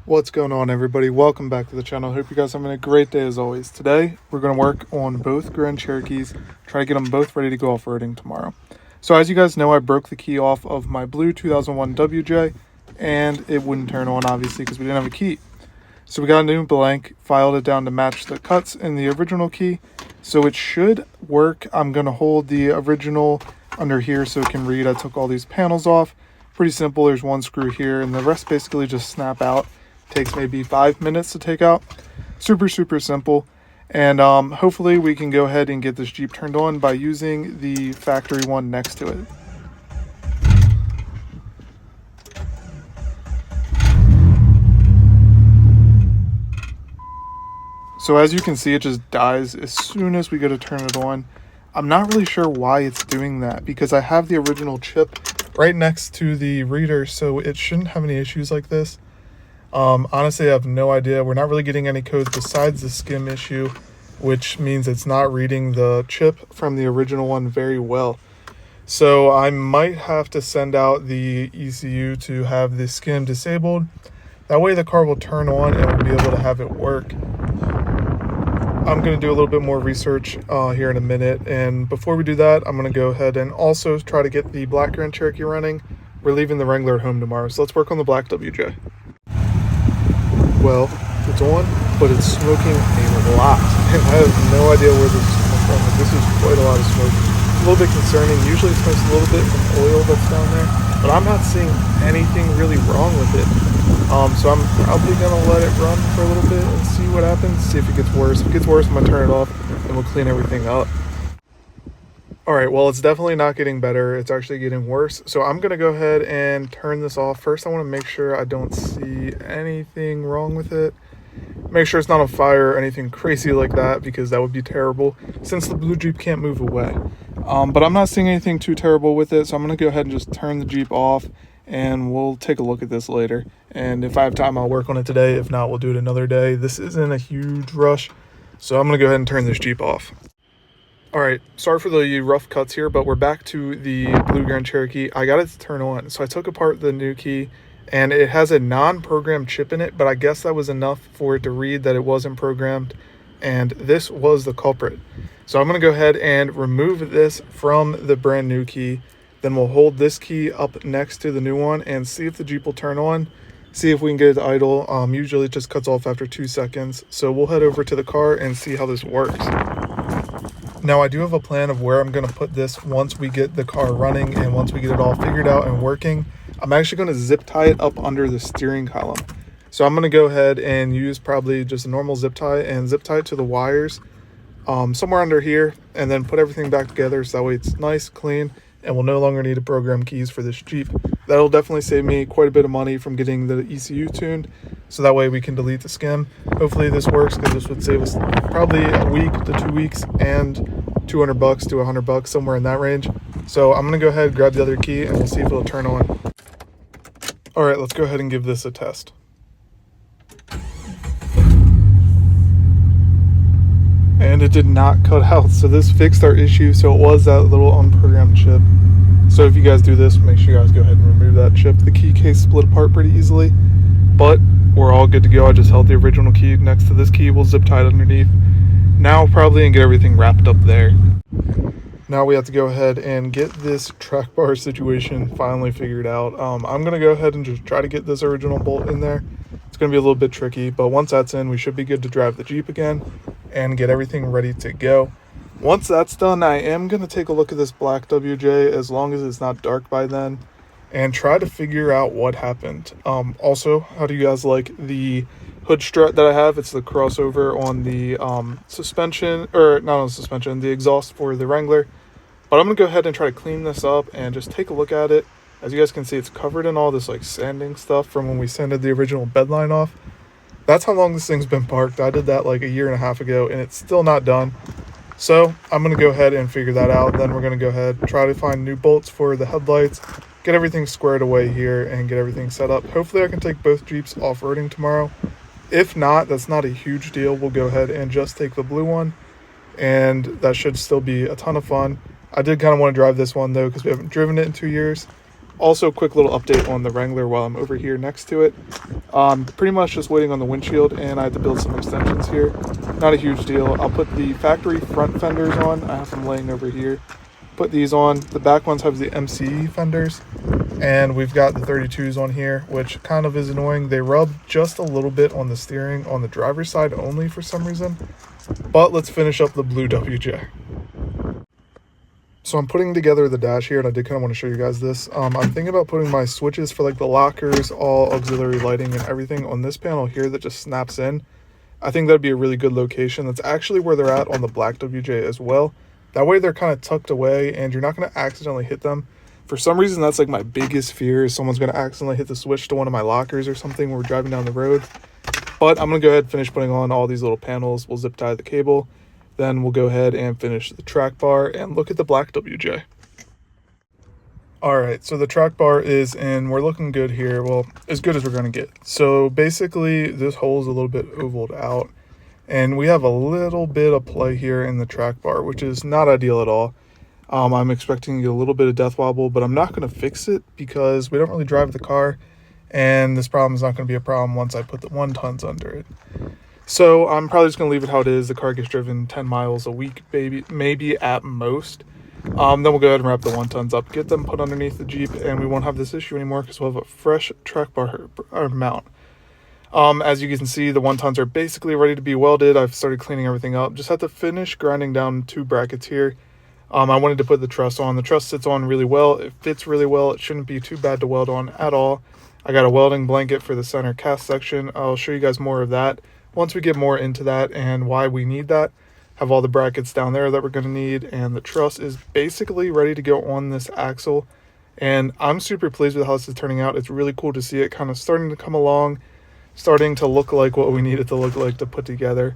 What's going on, everybody? Welcome back to the channel. Hope you guys are having a great day as always. Today we're going to work on both Grand Cherokees, try to get them both ready to go off-roading tomorrow. So as you guys know, I broke the key off of my blue 2001 WJ and it wouldn't turn on, obviously, because we didn't have a key. So we got a new blank, filed it down to match the cuts in the original key, so it should work. I'm going to hold the original under here so it can read. I took all these panels off. Pretty simple. There's one screw here and the rest basically just snap out. Takes maybe 5 minutes to take out. Super simple. And hopefully we can go ahead and get this Jeep turned on by using the factory one next to it. So as you can see, it just dies as soon as we go to turn it on. I'm not really sure why it's doing that, because I have the original chip right next to the reader, so it shouldn't have any issues like this. Honestly, I have no idea. We're not really getting any codes besides the skim issue, which means it's not reading the chip from the original one very well. So I might have to send out the ECU to have the skim disabled. That way the car will turn on and we'll be able to have it work. I'm going to do a little bit more research here in a minute, and before we do that, I'm going to go ahead and also try to get the black Grand Cherokee running. We're leaving the Wrangler at home tomorrow, so let's work on the black WJ. Well, it's on, but it's smoking a lot, and I have no idea where this is coming from. But this is quite a lot of smoke. It's a little bit concerning. Usually it smokes a little bit from oil that's down there, but I'm not seeing anything really wrong with it. So I'm probably gonna let it run for a little bit and see what happens, see if it gets worse. If it gets worse, I'm gonna turn it off and we'll clean everything up. Alright, well, it's definitely not getting better. It's actually getting worse. So I'm going to go ahead and turn this off. First, I want to make sure I don't see anything wrong with it. Make sure it's not on fire or anything crazy like that, because that would be terrible since the blue Jeep can't move away. But I'm not seeing anything too terrible with it, so I'm going to go ahead and just turn the Jeep off and we'll take a look at this later. And if I have time, I'll work on it today. If not, we'll do it another day. This isn't a huge rush, so I'm going to go ahead and turn this Jeep off. Alright, sorry for the rough cuts here, but we're back to the blue Grand Cherokee. I got it to turn on, so I took apart the new key, and it has a non-programmed chip in it, but I guess that was enough for it to read that it wasn't programmed, and this was the culprit. So I'm going to go ahead and remove this from the brand new key, then we'll hold this key up next to the new one and see if the Jeep will turn on, see if we can get it to idle. Usually it just cuts off after 2 seconds, so we'll head over to the car and see how this works. Now, I do have a plan of where I'm going to put this once we get the car running and once we get it all figured out and working. I'm actually going to zip tie it up under the steering column. So I'm going to go ahead and use probably just a normal zip tie and zip tie it to the wires somewhere under here, and then put everything back together so that way it's nice, clean, and we'll no longer need to program keys for this Jeep. That'll definitely save me quite a bit of money from getting the ECU tuned, so that way we can delete the skim. Hopefully this works, because this would save us probably a week to 2 weeks and $200 to $100, somewhere in that range. So I'm gonna go ahead, grab the other key, and we'll see if it'll turn on. All right, let's go ahead and give this a test. And it did not cut out, so this fixed our issue. So it was that little unprogrammed chip. So if you guys do this, make sure you guys go ahead and remove that chip. The key case split apart pretty easily, but we're all good to go. I just held the original key next to this key. We'll zip tie it underneath now probably and get everything wrapped up there. Now we have to go ahead and get this track bar situation finally figured out. I'm gonna go ahead and just try to get this original bolt in there. It's gonna be a little bit tricky, but once that's in, we should be good to drive the Jeep again and get everything ready to go. Once that's done, I am going to take a look at this black WJ, as long as it's not dark by then, and try to figure out what happened. Also, how do you guys like the hood strut that I have? It's the crossover on the suspension, or not on suspension, the exhaust for the Wrangler. But I'm going to go ahead and try to clean this up and just take a look at it. As you guys can see, it's covered in all this like sanding stuff from when we sanded the original bedline off. That's how long this thing's been parked. I did that like a year and a half ago, and it's still not done. So I'm going to go ahead and figure that out. Then we're going to go ahead, try to find new bolts for the headlights, get everything squared away here, and get everything set up. Hopefully I can take both Jeeps off-roading tomorrow. If not, that's not a huge deal. We'll go ahead and just take the blue one, and that should still be a ton of fun. I did kind of want to drive this one though, because we haven't driven it in 2 years. Also, quick little update on the Wrangler while I'm over here next to it. Pretty much just waiting on the windshield, and I had to build some extensions here. Not a huge deal. I'll put the factory front fenders on. I have them laying over here. Put these on. The back ones have the MCE fenders, and we've got the 32s on here, which kind of is annoying. They rub just a little bit on the steering on the driver's side only for some reason. But let's finish up the blue WJ. So I'm putting together the dash here, and I did kind of want to show you guys this. I'm thinking about putting my switches for like the lockers, all auxiliary lighting and everything on this panel here that just snaps in. I think that'd be a really good location. That's actually where they're at on the black WJ as well. That way they're kind of tucked away and you're not going to accidentally hit them. For some reason, that's like my biggest fear, is someone's going to accidentally hit the switch to one of my lockers or something when we're driving down the road. But I'm going to go ahead and finish putting on all these little panels. We'll zip tie the cable. Then we'll go ahead and finish the track bar and look at the black WJ. All right, so the track bar is in. We're looking good here. Well, as good as we're going to get. So basically, this hole is a little bit ovaled out. And we have a little bit of play here in the track bar, which is not ideal at all. I'm expecting to get a little bit of death wobble, but I'm not going to fix it because we don't really drive the car. And this problem is not going to be a problem once I put the 1 tons under it. So I'm probably just going to leave it how it is. The car gets driven 10 miles a week, maybe at most. Then we'll go ahead and wrap the 1 tons up, get them put underneath the Jeep, and we won't have this issue anymore because we'll have a fresh track bar mount. As you can see, the 1 tons are basically ready to be welded. I've started cleaning everything up. Just have to finish grinding down 2 brackets here. I wanted to put the truss on. The truss sits on really well. It fits really well. It shouldn't be too bad to weld on at all. I got a welding blanket for the center cast section. I'll show you guys more of that once we get more into that and why we need that. Have all the brackets down there that we're going to need, and the truss is basically ready to go on this axle. And I'm super pleased with how this is turning out. It's really cool to see it kind of starting to come along, starting to look like what we need it to look like to put together.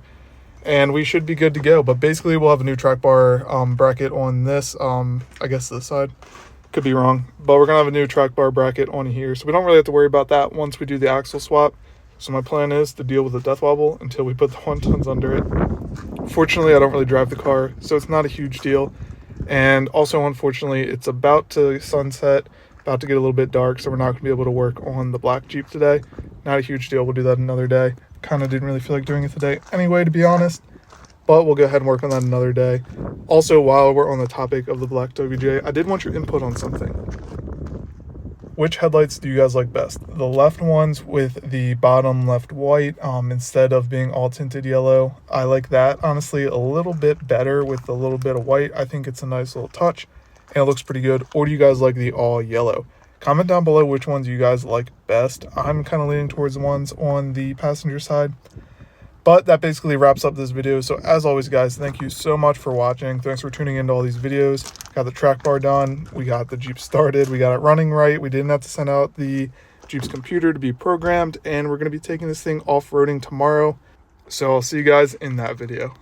And we should be good to go. But basically, we'll have a new track bar bracket on this, I guess this side. Could be wrong. But we're going to have a new track bar bracket on here. So we don't really have to worry about that once we do the axle swap. So my plan is to deal with the death wobble until we put the 1 tons under it. Fortunately, I don't really drive the car, so it's not a huge deal. And also, unfortunately, it's about to sunset, about to get a little bit dark, so we're not going to be able to work on the black Jeep today. Not a huge deal. We'll do that another day. Kind of didn't really feel like doing it today anyway, to be honest. But we'll go ahead and work on that another day. Also, while we're on the topic of the black WJ, I did want your input on something. Which headlights do you guys like best? The left ones with the bottom left white instead of being all tinted yellow. I like that, honestly, a little bit better with a little bit of white. I think it's a nice little touch and it looks pretty good. Or do you guys like the all yellow? Comment down below which ones you guys like best. I'm kind of leaning towards the ones on the passenger side. But that basically wraps up this video. So as always, guys, thank you so much for watching. Thanks for tuning into all these videos. Got the track bar done. We got the Jeep started. We got it running right. We didn't have to send out the Jeep's computer to be programmed. And we're going to be taking this thing off-roading tomorrow. So I'll see you guys in that video.